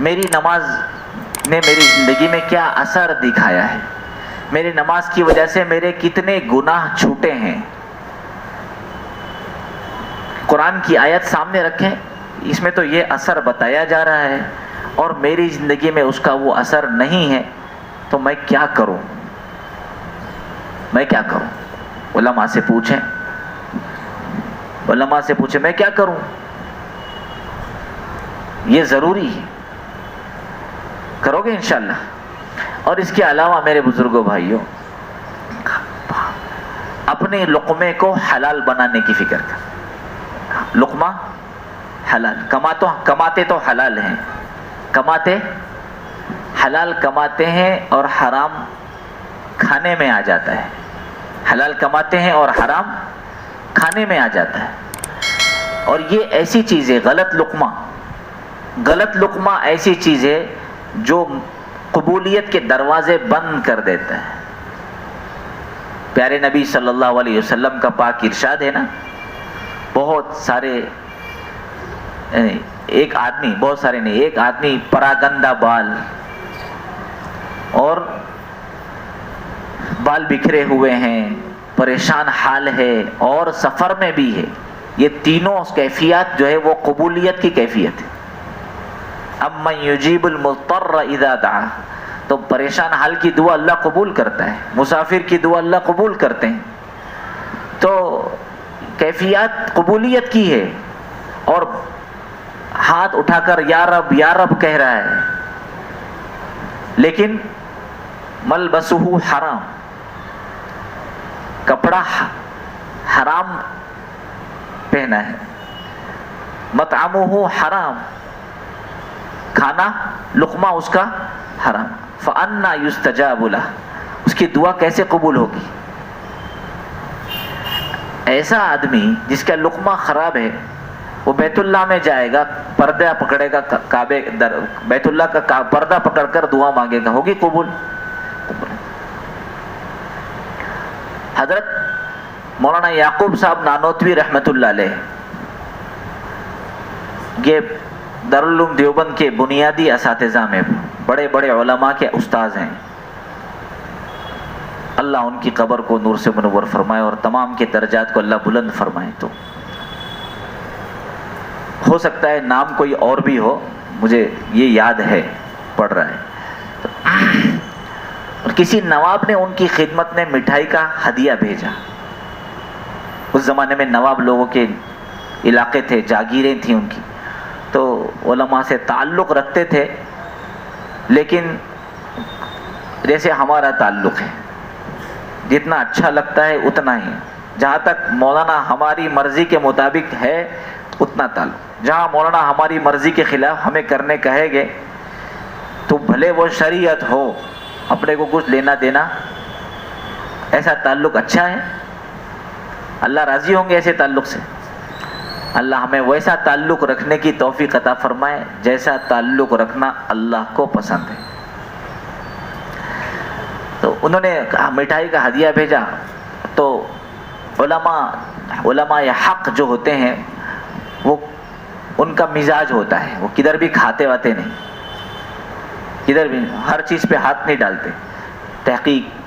میری نماز نے میری زندگی میں کیا اثر دکھایا ہے، میری نماز کی وجہ سے میرے کتنے گناہ چھوٹے ہیں. قرآن کی آیت سامنے رکھیں، اس میں تو یہ اثر بتایا جا رہا ہے اور میری زندگی میں اس کا وہ اثر نہیں ہے، تو میں کیا کروں؟ میں کیا کروں؟ علماء سے پوچھیں، علماء سے پوچھیں میں کیا کروں. یہ ضروری ہے، کرو گے انشاءاللہ. اور اس کے علاوہ میرے بزرگوں بھائیوں، اپنے لقمے کو حلال بنانے کی فکر کر. لقمہ حلال، کماتے تو حلال ہیں، کماتے حلال کماتے ہیں اور حرام کھانے میں آ جاتا ہے. حلال کماتے ہیں اور حرام کھانے میں آ جاتا ہے. اور یہ ایسی چیز ہے، غلط لقمہ ایسی چیز ہے جو قبولیت کے دروازے بند کر دیتا ہے. پیارے نبی صلی اللہ علیہ وسلم کا پاک ارشاد ہے نا، بہت سارے ایک آدمی پراگندہ بال اور بال بکھرے ہوئے ہیں، پریشان حال ہے اور سفر میں بھی ہے. یہ تینوں کیفیات جو ہے وہ قبولیت کی کیفیت ہے. امن یجیب المضطر اذا دعا، تو پریشان حال کی دعا اللہ قبول کرتا ہے، مسافر کی دعا اللہ قبول کرتے ہیں. تو کیفیات قبولیت کی ہے، اور ہاتھ اٹھا کر یا رب یا رب کہہ رہا ہے، لیکن ملبسہ حرام، کپڑا حرام پہنا ہے، مطعمہ حرام، کھانا لقمہ اس کا حرام. فأنا یستجاب لہ، اس کی دعا کیسے قبول ہوگی؟ ایسا آدمی جس کا لقمہ خراب ہے، وہ بیت اللہ میں جائے گا، پردہ پکڑے گا، بیت اللہ کا پردہ پکڑ کر دعا مانگے گا، ہوگی قبول؟ حضرت مولانا یعقوب صاحب نانوتوی رحمۃ اللہ علیہ، یہ دارالعلوم دیوبند کے بنیادی اساتذہ میں بڑے بڑے علماء کے استاذ ہیں. اللہ ان کی قبر کو نور سے منور فرمائے اور تمام کے درجات کو اللہ بلند فرمائے. تو ہو سکتا ہے نام کوئی اور بھی ہو، مجھے یہ یاد ہے، پڑھ رہا ہے. اور کسی نواب نے ان کی خدمت میں مٹھائی کا ہدیہ بھیجا. اس زمانے میں نواب لوگوں کے علاقے تھے، جاگیریں تھیں ان کی، تو علماء سے تعلق رکھتے تھے، لیکن جیسے ہمارا تعلق ہے، جتنا اچھا لگتا ہے اتنا ہی. جہاں تک مولانا ہماری مرضی کے مطابق ہے اتنا تعلق. جہاں مولانا ہماری مرضی کے خلاف ہمیں کرنے کہے گے تو بھلے وہ شریعت ہو، اپنے کو کچھ لینا دینا، ایسا تعلق اچھا ہے؟ اللہ راضی ہوں گے ایسے تعلق سے؟ اللہ ہمیں ویسا تعلق رکھنے کی توفیق عطا فرمائے جیسا تعلق رکھنا اللہ کو پسند ہے. تو انہوں نے مٹھائی کا ہدیہ بھیجا. تو علماء حق جو ہوتے ہیں، وہ ان کا مزاج ہوتا ہے، وہ کدھر بھی کھاتے واتے نہیں، کدھر بھی ہر چیز پہ ہاتھ نہیں ڈالتے، تحقیق.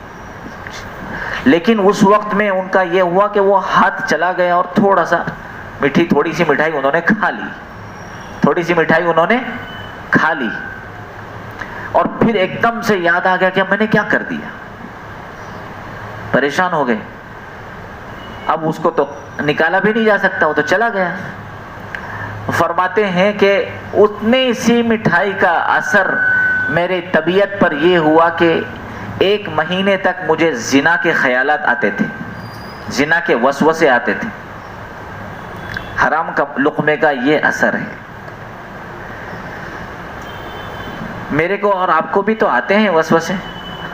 لیکن اس وقت میں ان کا یہ ہوا کہ وہ ہاتھ چلا گیا اور تھوڑا سا تھوڑی سی مٹھائی انہوں نے کھا لی. اور پھر ایک دم سے یاد آ گیا کہ میں نے کیا کر دیا. پریشان ہو گئے. اب اس کو تو نکالا بھی نہیں جا سکتا، وہ تو چلا گیا. فرماتے ہیں کہ اتنی سی مٹھائی کا اثر میرے طبیعت پر یہ ہوا کہ 1 مہینے تک مجھے زنا کے خیالات آتے تھے، زنا کے وسوسے آتے تھے. حرام کا لقمے کا یہ اثر ہے. میرے کو اور آپ کو بھی تو آتے ہیں وسوسے،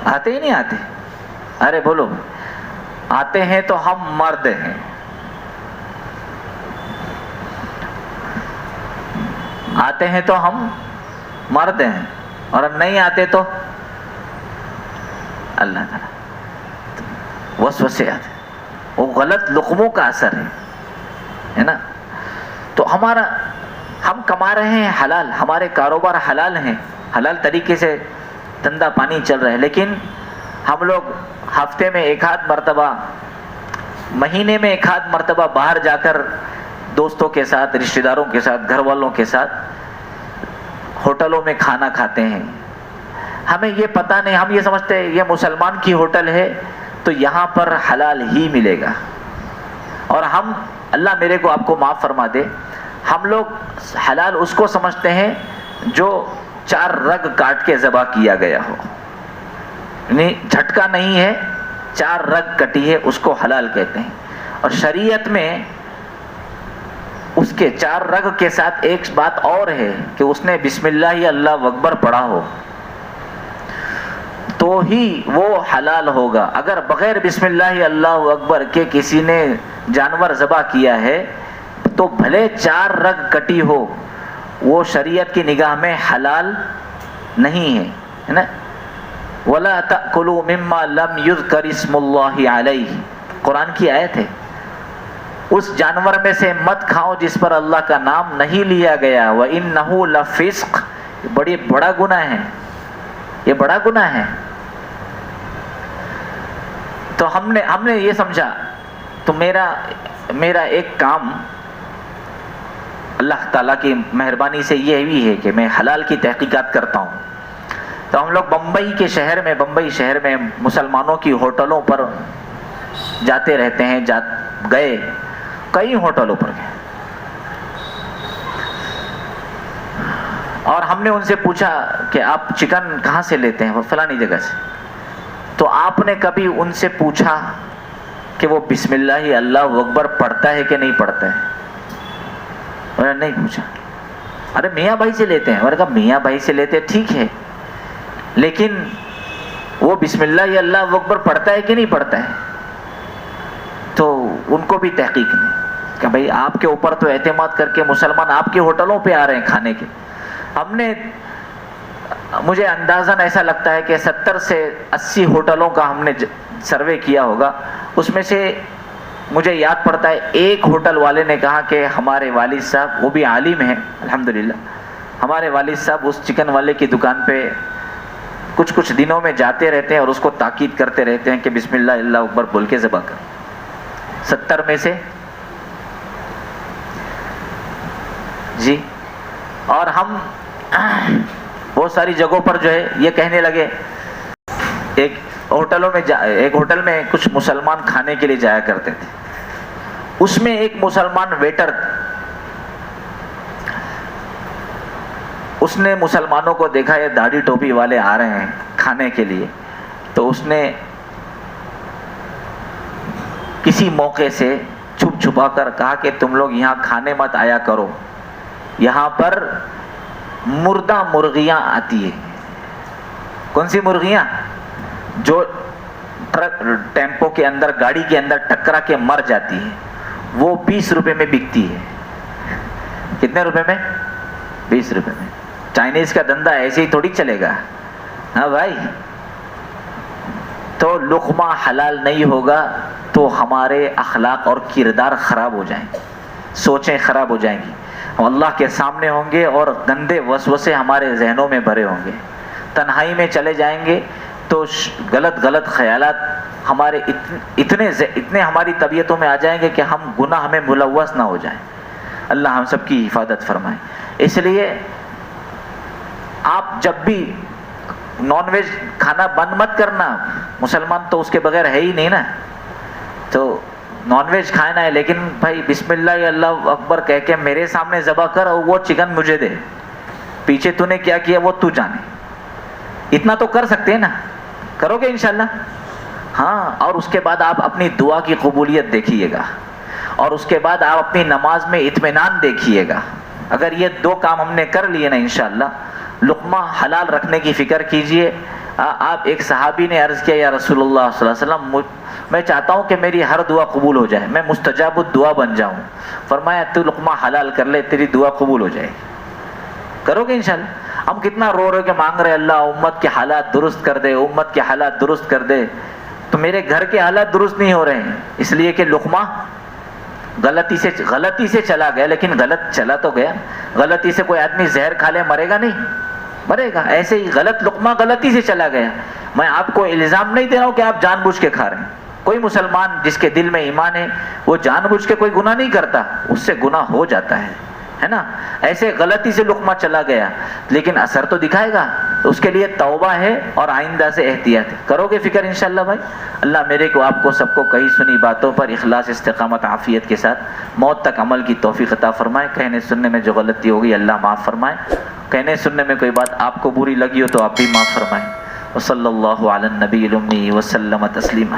آتے ہی نہیں آتے؟ ارے بولو، آتے ہیں تو ہم مرد ہیں. آتے ہیں تو ہم مرد ہیں، اور نہیں آتے تو اللہ تعالیٰ وسوسے آتے. وہ غلط لقموں کا اثر ہے نا. تو ہمارا ہم کما رہے ہیں حلال، ہمارے کاروبار حلال ہیں، حلال طریقے سے دھندا پانی چل رہا ہے، لیکن ہم لوگ ہفتے میں ایک آدھ مرتبہ، مہینے میں ایک آدھ مرتبہ باہر جا کر دوستوں کے ساتھ، رشتہ داروں کے ساتھ، گھر والوں کے ساتھ ہوٹلوں میں کھانا کھاتے ہیں. ہمیں یہ پتہ نہیں، ہم یہ سمجھتے ہیں یہ مسلمان کی ہوٹل ہے تو یہاں پر حلال ہی ملے گا. اور ہم، اللہ میرے کو آپ کو معاف فرما دے، ہم لوگ حلال اس کو سمجھتے ہیں جو 4 رگ کاٹ کے ذبح کیا گیا ہو، یعنی جھٹکا نہیں ہے، 4 رگ کٹی ہے، اس کو حلال کہتے ہیں. اور شریعت میں اس کے 4 رگ کے ساتھ ایک بات اور ہے کہ اس نے بسم اللہ اللہ اکبر پڑھا ہو تو ہی وہ حلال ہوگا. اگر بغیر بسم اللہ اللہ اکبر کے کسی نے جانور ذبح کیا ہے تو بھلے 4 رگ کٹی ہو، وہ شریعت کی نگاہ میں حلال نہیں ہے نا. وَلَا تَأْكُلُوا مِمَّا لَمْ يُذْكَرِ اسْمُ اللَّهِ عَلَيْهِ، قرآن کی آیت ہے. اس جانور میں سے مت کھاؤ جس پر اللہ کا نام نہیں لیا گیا. وَإِنَّهُ لَفِسْقٌ، بڑا گناہ ہے، یہ بڑا گناہ ہے. تو ہم نے یہ سمجھا، تو میرا ایک کام اللہ تعالیٰ کی مہربانی سے یہ بھی ہے کہ میں حلال کی تحقیقات کرتا ہوں. تو ہم لوگ بمبئی شہر میں مسلمانوں کی ہوٹلوں پر جاتے رہتے ہیں، گئے کئی ہوٹلوں پر گئے، اور ہم نے ان سے پوچھا کہ آپ چکن کہاں سے لیتے ہیں؟ وہ فلانی جگہ سے. تو آپ نے کبھی ان سے پوچھا کہ وہ بسم اللہ اللہ اکبر پڑھتا ہے کہ نہیں پڑھتا ہے؟ انہوں نے نہیں پوچھا. ارے میاں بھائی سے لیتے ہیں. میں نے کہا میاں بھائی سے لیتے کہ ہے، لیکن وہ بسم اللہ اللہ اکبر پڑھتا ہے کہ نہیں پڑھتا ہے؟ تو ان کو بھی تحقیق نہیں کہ بھائی آپ کے اوپر تو اعتماد کر کے مسلمان آپ کے ہوٹلوں پہ آ رہے ہیں کھانے کے. مجھے اندازاً ایسا لگتا ہے کہ 70 سے 80 ہوٹلوں کا ہم نے سروے کیا ہوگا. اس میں سے مجھے یاد پڑتا ہے ایک ہوٹل والے نے کہا کہ ہمارے والد صاحب، وہ بھی عالم ہیں الحمدللہ، ہمارے والد صاحب اس چکن والے کی دکان پہ کچھ دنوں میں جاتے رہتے ہیں اور اس کو تاکید کرتے رہتے ہیں کہ بسم اللہ اللہ اکبر بول کے ذبح کر. 70 میں سے جی. اور ہم بہت ساری جگہوں پر جو ہے یہ کہنے لگے. ایک ہوٹل میں کچھ مسلمان کھانے کے لیے جایا کرتے تھے. اس میں ایک مسلمان ویٹر، اس نے مسلمانوں کو دیکھا یہ داڑھی ٹوپی والے آ رہے ہیں کھانے کے لیے، تو اس نے کسی موقع سے چھپا کر کہا کہ تم لوگ یہاں کھانے مت آیا کرو، یہاں پر مردہ مرغیاں آتی ہیں. کون سی مرغیاں؟ جو ٹیمپو کے اندر، گاڑی کے اندر ٹکرا کے مر جاتی ہے، وہ 20 روپے میں بکتی ہے. کتنے روپے میں؟ 20 روپے میں. چائنیز کا دھندا ایسے ہی تھوڑی چلے گا، ہاں بھائی. تو لقمہ حلال نہیں ہوگا تو ہمارے اخلاق اور کردار خراب ہو جائیں گے، سوچیں خراب ہو جائیں گی، ہم اللہ کے سامنے ہوں گے اور گندے وسوسے ہمارے ذہنوں میں بھرے ہوں گے. تنہائی میں چلے جائیں گے تو غلط خیالات ہمارے اتنے ہماری طبیعتوں میں آ جائیں گے کہ ہم گناہ میں ملوث نہ ہو جائیں. اللہ ہم سب کی حفاظت فرمائے. اس لیے آپ جب بھی نان ویج کھانا بند مت کرنا، مسلمان تو اس کے بغیر ہے ہی نہیں نا. تو نان ویج کھانا ہے لیکن بھائی بسم اللہ اللہ اکبر کہہ کے میرے سامنے ذبح کر اور وہ چکن مجھے دے. پیچھے تو نے کیا کیا وہ تو جانے. اتنا تو کر سکتے ہیں نا، کرو گے انشاءاللہ؟ ہاں. اور اس کے بعد آپ اپنی دعا کی قبولیت دیکھیے گا، اور اس کے بعد آپ اپنی نماز میں اطمینان دیکھیے گا. اگر یہ 2 کام ہم نے کر لیے نا انشاءاللہ، لقمہ حلال رکھنے کی فکر کیجئے. آپ ایک صحابی نے عرض کیا یا رسول اللہ صلی اللہ علیہ وسلم، میں چاہتا ہوں کہ میری ہر دعا قبول ہو جائے، میں مستجاب الدعا بن جاؤں. فرمایا تو لقمہ حلال کر لے، تیری دعا قبول ہو جائے گی. کرو گے انشاءاللہ؟ ہم کتنا رو کے مانگ رہے اللہ امت کے حالات درست کر دے، امت کے حالات درست کر دے. تو میرے گھر کے حالات درست نہیں ہو رہے ہیں اس لیے کہ لقمہ غلطی سے چلا گیا، لیکن غلط چلا تو گیا. غلطی سے کوئی آدمی زہر کھا لے مرے گا نہیں؟ مرے گا. ایسے ہی غلط لقمہ غلطی سے چلا گیا. میں آپ کو الزام نہیں دے رہا ہوں کہ آپ جان بوجھ کے کھا رہے ہیں. کوئی مسلمان جس کے دل میں ایمان ہے وہ جان بوجھ کے کوئی گناہ نہیں کرتا، اس سے گناہ ہو جاتا ہے نا. ایسے غلطی سے لقمہ چلا گیا لیکن اثر تو دکھائے گا، تو اس کے لیے توبہ ہے اور آئندہ سے احتیاط ہے. کرو گے فکر انشاءاللہ بھائی؟ اللہ میرے کو آپ کو سب کو کہی سنی باتوں پر اخلاص استقامت عافیت کے ساتھ موت تک عمل کی توفیق عطا فرمائے. کہنے سننے میں جو غلطی ہوگی اللہ معاف فرمائے. کہنے سننے میں کوئی بات آپ کو بری لگی ہو تو آپ بھی معاف فرمائیں. وصلی اللہ علی النبی الامی وسلم تسلیما.